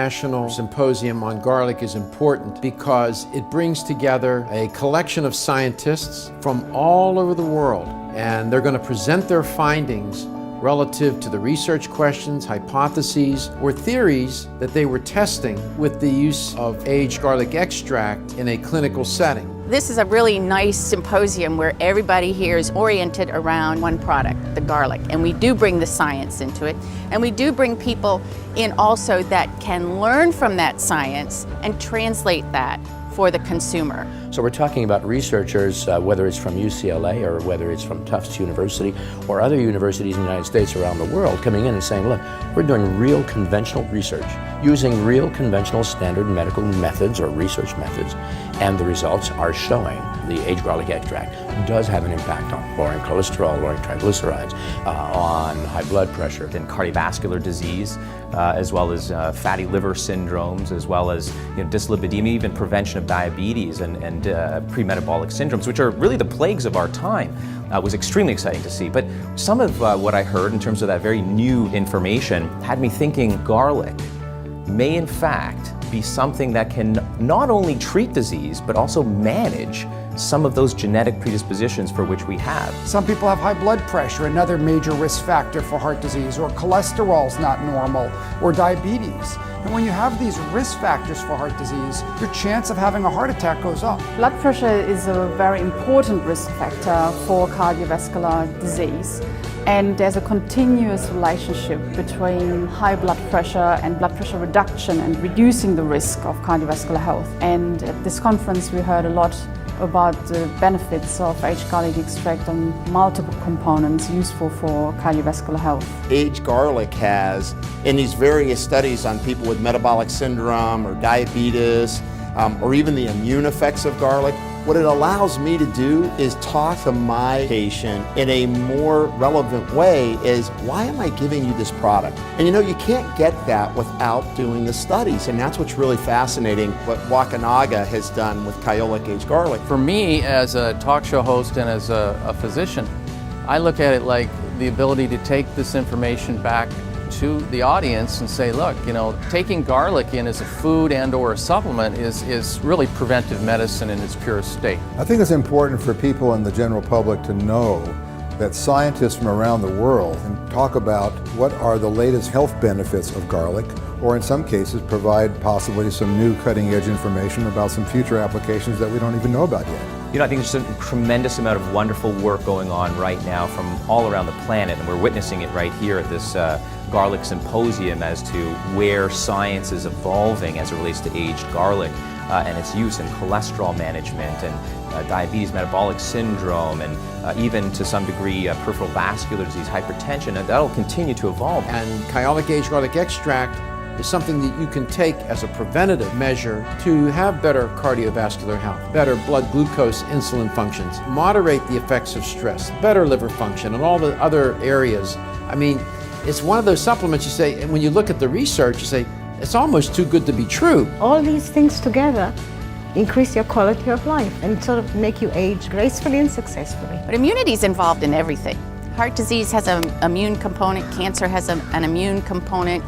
International Symposium on Garlic is important because it brings together a collection of scientists from all over the world, and they're going to present their findings relative to the research questions, hypotheses, or theories that they were testing with the use of aged garlic extract in a clinical setting. This is a really nice symposium where everybody here is oriented around one product, the garlic. And we do bring the science into it. And we do bring people in also that can learn from that science and translate that for the consumer. So we're talking about researchers, whether it's from UCLA or whether it's from Tufts University or other universities in the United States around the world, coming in and saying, look, we're doing real conventional research, using real conventional standard medical methods or research methods, and the results are showing the aged garlic extract does have an impact on lowering cholesterol, lowering triglycerides, on high blood pressure. And cardiovascular disease, as well as fatty liver syndromes, as well as dyslipidemia, even prevention of diabetes and pre-metabolic syndromes, which are really the plagues of our time. Was extremely exciting to see. But some of what I heard in terms of that very new information had me thinking garlic may in fact be something that can not only treat disease, but also manage some of those genetic predispositions for which we have. Some people have high blood pressure, another major risk factor for heart disease, or cholesterol's not normal, or diabetes. And when you have these risk factors for heart disease, your chance of having a heart attack goes up. Blood pressure is a very important risk factor for cardiovascular disease. And there's a continuous relationship between high blood pressure and blood pressure reduction and reducing the risk of cardiovascular health. And at this conference we heard a lot about the benefits of aged garlic extract on multiple components useful for cardiovascular health. Aged garlic has, in these various studies on people with metabolic syndrome or diabetes, or even the immune effects of garlic, what it allows me to do is talk to my patient in a more relevant way is, why am I giving you this product? And you can't get that without doing the studies, and that's what's really fascinating, what WAKUNAGA has done with Kyolic aged garlic. For me, as a talk show host and as a physician, I look at it like the ability to take this information back to the audience and say, look, taking garlic in as a food and or a supplement is really preventive medicine in its purest state. I think it's important for people in the general public to know that scientists from around the world can talk about what are the latest health benefits of garlic, or in some cases provide possibly some new cutting-edge information about some future applications that we don't even know about yet. I think there's a tremendous amount of wonderful work going on right now from all around the planet, and we're witnessing it right here at this Garlic Symposium as to where science is evolving as it relates to aged garlic and its use in cholesterol management and diabetes, metabolic syndrome, and even to some degree peripheral vascular disease, hypertension, and that'll continue to evolve. And Kyolic aged garlic extract is something that you can take as a preventative measure to have better cardiovascular health, better blood glucose insulin functions, moderate the effects of stress, better liver function, and all the other areas. I mean, it's one of those supplements you say, and when you look at the research, you say, it's almost too good to be true. All these things together increase your quality of life and sort of make you age gracefully and successfully. But immunity is involved in everything. Heart disease has an immune component, cancer has an immune component.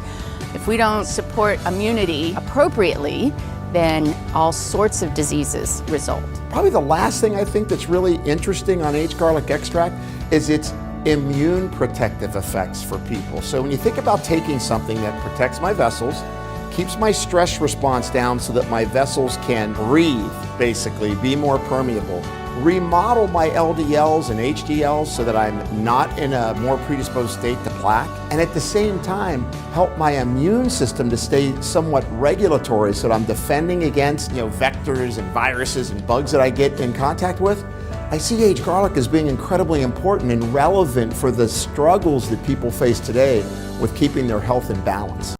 If we don't support immunity appropriately, then all sorts of diseases result. Probably the last thing I think that's really interesting on aged garlic extract is its immune protective effects for people. So when you think about taking something that protects my vessels, keeps my stress response down so that my vessels can breathe, basically, be more permeable, remodel my LDLs and HDLs so that I'm not in a more predisposed state to plaque, and at the same time help my immune system to stay somewhat regulatory so that I'm defending against vectors and viruses and bugs that I get in contact with. I see aged garlic as being incredibly important and relevant for the struggles that people face today with keeping their health in balance.